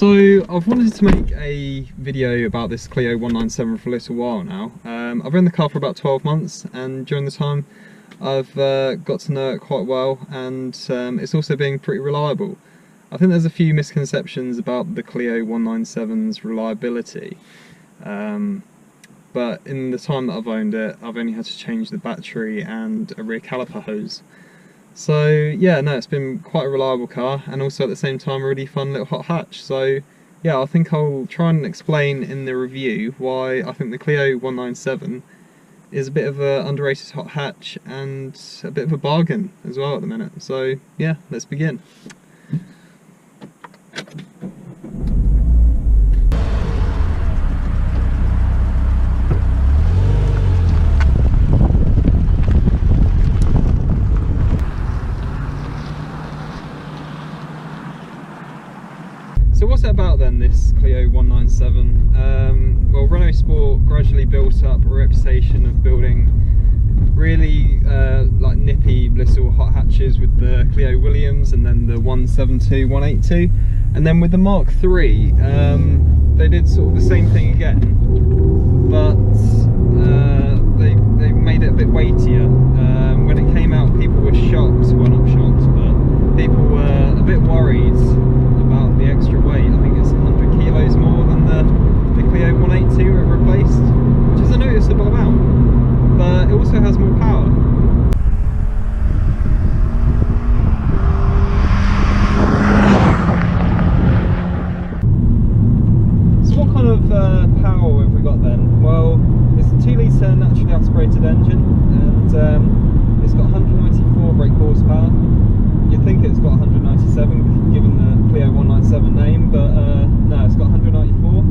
So I've wanted to make a video about this Clio 197 for a little while now. I've owned the car for about 12 months, and during the time I've got to know it quite well, and it's also been pretty reliable. I think there's a few misconceptions about the Clio 197's reliability, but in the time that I've owned it, I've only had to change the battery and a rear caliper hose. So yeah, no, it's been quite a reliable car, and also at the same time a really fun little hot hatch. So yeah, I think I'll try and explain in the review why I think the Clio 197 is a bit of an underrated hot hatch and a bit of a bargain as well at the minute. So yeah, let's begin. So what's it about then, this Clio 197? Well, Renault Sport gradually built up a reputation of building really like nippy little hot hatches with the Clio Williams, and then the 172, 182, and then with the Mark III they did sort of the same thing again, but they made it a bit weightier. When it came out, people were shocked, well not shocked, but people were a bit worried about the extra weight. I think it's 100 kilos more than the Clio 182 it replaced, which is a noticeable amount, but it also has more power. So what kind of power have we got then? Well, it's a 2-litre naturally aspirated engine, and it's got 194 brake horsepower. You'd think it's got 197 given the Clio 197 name, but no, it's got 194,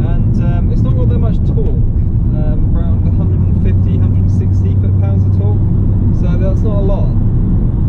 and it's not got that much torque, around 150, 160 foot-pounds of torque, so that's not a lot.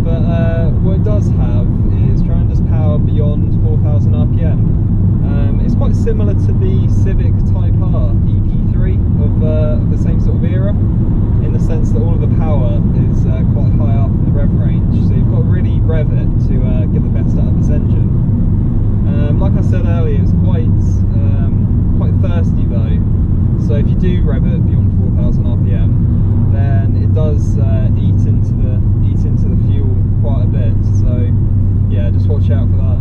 But what it does have is tremendous power beyond 4,000 RPM. It's quite similar to the Civic Type R EP3 of the same sort of era, in the sense that all of the power is quite high up in the rev range, so you've got to really rev it to get the best out of this engine. Like I said earlier, it's quite thirsty though, so if you do rev it beyond 4,000 RPM, then it does eat into the fuel quite a bit, so yeah, just watch out for that.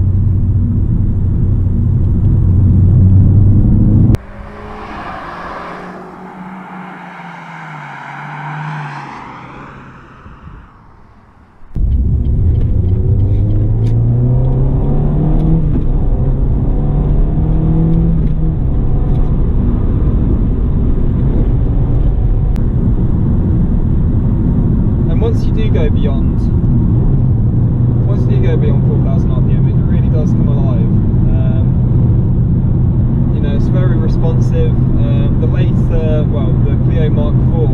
Once you do go beyond 4,000 RPM, it really does come alive. You know, it's very responsive. The later, well, the Clio Mark IV,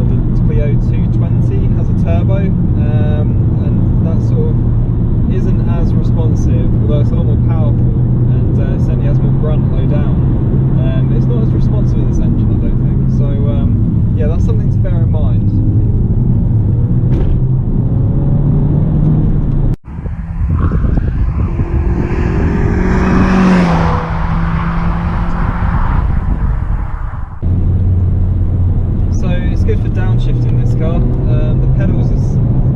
the Clio 220 has a turbo, and that sort of isn't as responsive, although it's a lot more powerful, and it certainly has more grunt low down. It's not as responsive as this engine, I don't think. So yeah, that's something to bear in mind. It's good for downshifting this car. The pedals are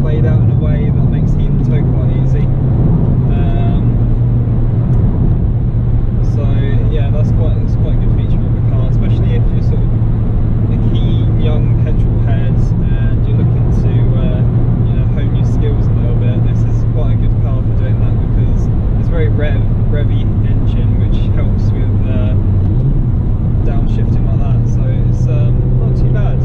laid out in a way that makes heel and toe quite easy. So yeah, that's quite a good feature of the car, especially if you're sort of a keen young petrol head and you're looking to you know, hone your skills a little bit. This is quite a good car for doing that, because it's a very revvy engine, which helps with downshifting like that. So it's not too bad.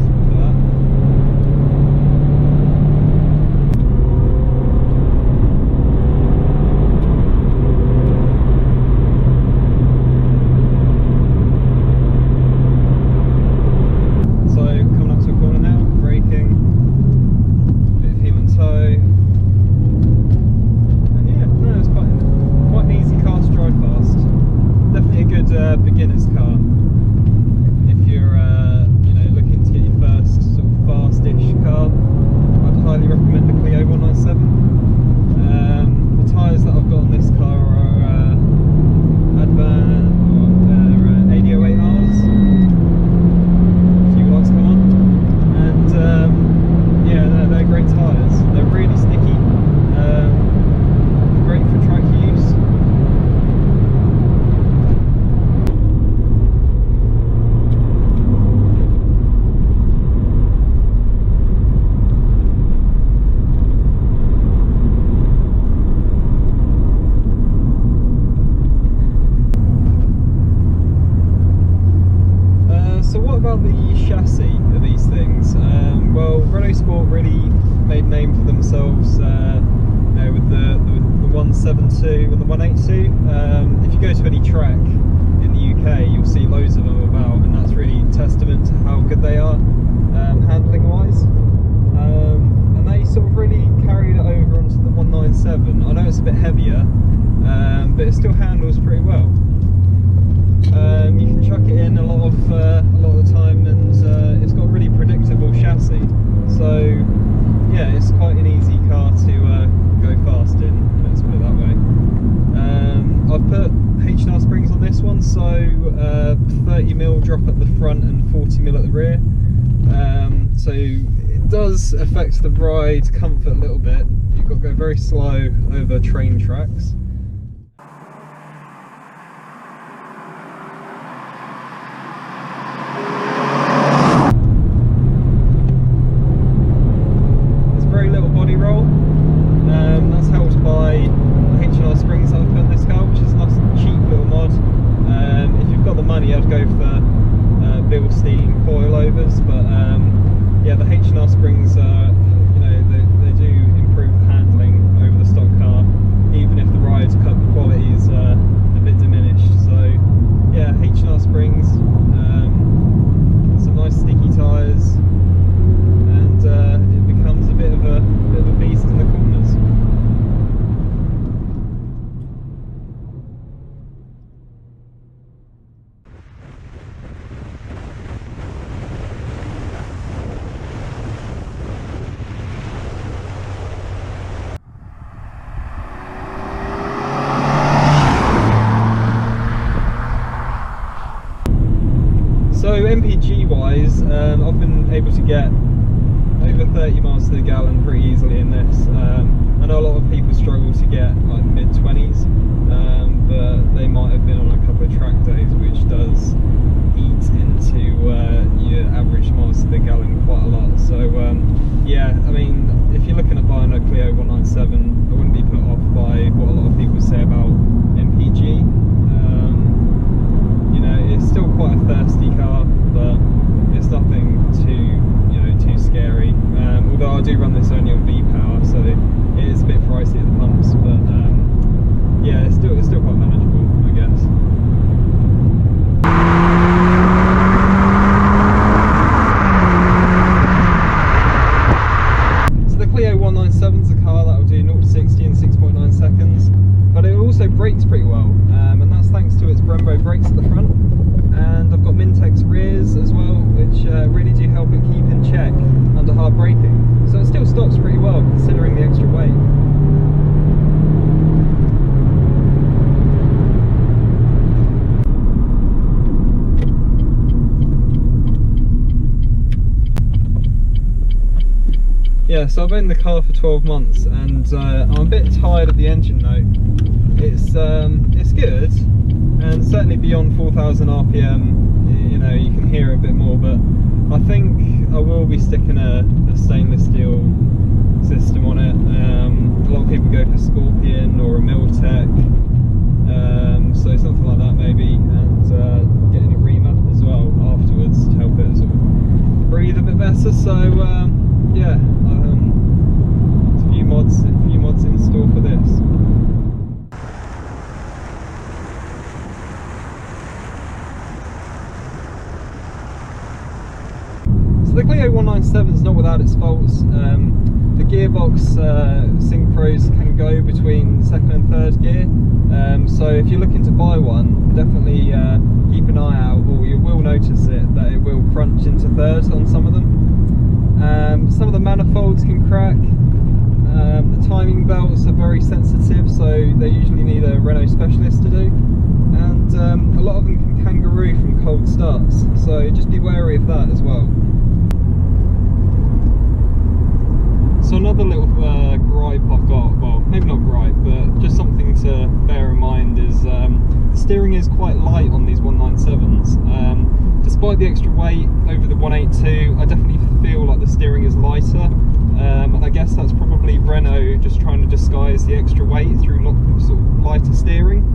So coming up to a corner now, brake Renaultsport really made a name for themselves with the 172 and the 182. If you go to any track in the UK, you'll see loads of them about, and that's really testament to how good they are handling wise. And they sort of really carried it over onto the 197. I know it's a bit heavier, but it still handles pretty well. You can chuck it in a lot of the time, and it's got a really predictable chassis. So yeah, it's quite an easy car to go fast in. Let's put it that way. I've put H&R springs on this one, so 30mm drop at the front and 40mm at the rear. So it does affect the ride comfort a little bit. You've got to go very slow over train tracks. Yeah, the H&R springs, they do improve the handling over the stock car, even if the ride quality is a bit diminished. So yeah, H&R springs, some nice sticky tyres, and it becomes a bit of a beast in the corners. So MPG wise, I've been able to get over 30 miles to the gallon pretty easily in this. I know a lot of people struggle to get like mid-20s, but they might have been on a couple of track days, which does eat into your average miles to the gallon quite a lot. So yeah, I mean, if you're looking at buying a Clio 197, I wouldn't be put off by what a lot of people say about MPG. It's still quite a thirsty car, but it's nothing too scary. Although I do run this only on V-Power, so it is a bit pricey at the pumps, but yeah, it's still quite manageable, I guess. So the Clio 197 is a car that will do 0 to 60 in 6.9 seconds, but it also brakes pretty well, and that's thanks to its Brembo brakes at the front. And I've got Mintex rears as well, which really do help it keep in check under hard braking. So it still stops pretty well considering the extra weight. Yeah, so I've owned the car for 12 months, and I'm a bit tired of the engine note. It's good, and certainly beyond 4,000 RPM, you can hear it a bit more, but I think I will be sticking a stainless steel system on it. A lot of people go for Scorpion or a Mintex, so something like that maybe, and getting a remap as well afterwards to help it sort of breathe a bit better. So yeah, a few mods in store for this. So the Clio 197 is not without its faults. The gearbox synchros can go between second and third gear, so if you're looking to buy one, definitely keep an eye out, or you will notice that it will crunch into third on some of them. Some of the manifolds can crack. The timing belts are very sensitive, so they usually need a Renault specialist to do, and a lot of them can kangaroo from cold starts, so just be wary of that as well. So another little gripe I've got, well, maybe not gripe, but just something to bear in mind is the steering is quite light on these 197s. Despite the extra weight over the 182, I definitely feel like the steering is lighter. And I guess that's probably Renault just trying to disguise the extra weight through sort of lighter steering.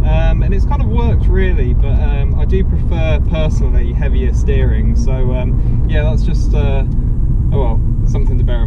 And it's kind of worked really, but I do prefer personally heavier steering. So yeah, that's just oh well, something to bear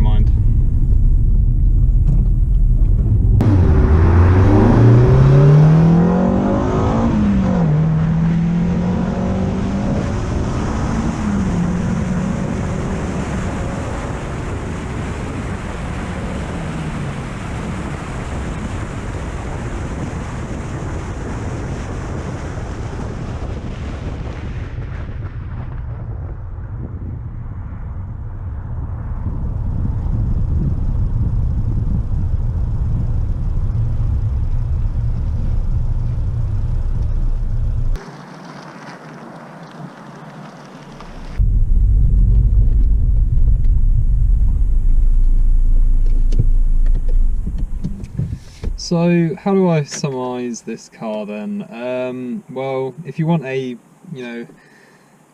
So how do I summarise this car then? Well, if you want a,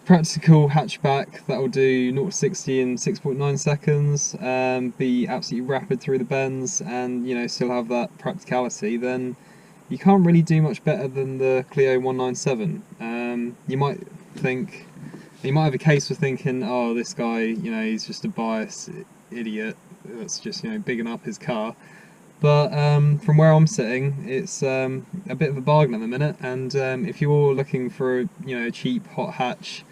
practical hatchback that will do 0 to 60 in 6.9 seconds, be absolutely rapid through the bends, and still have that practicality, then you can't really do much better than the Clio 197. You might have a case for thinking, oh, this guy, he's just a biased idiot that's just bigging up his car. But from where I'm sitting, it's a bit of a bargain at the minute, and if you're looking for a cheap hot hatch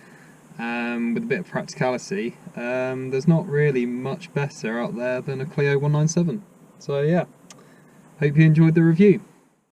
with a bit of practicality, there's not really much better out there than a Clio 197. So yeah, hope you enjoyed the review.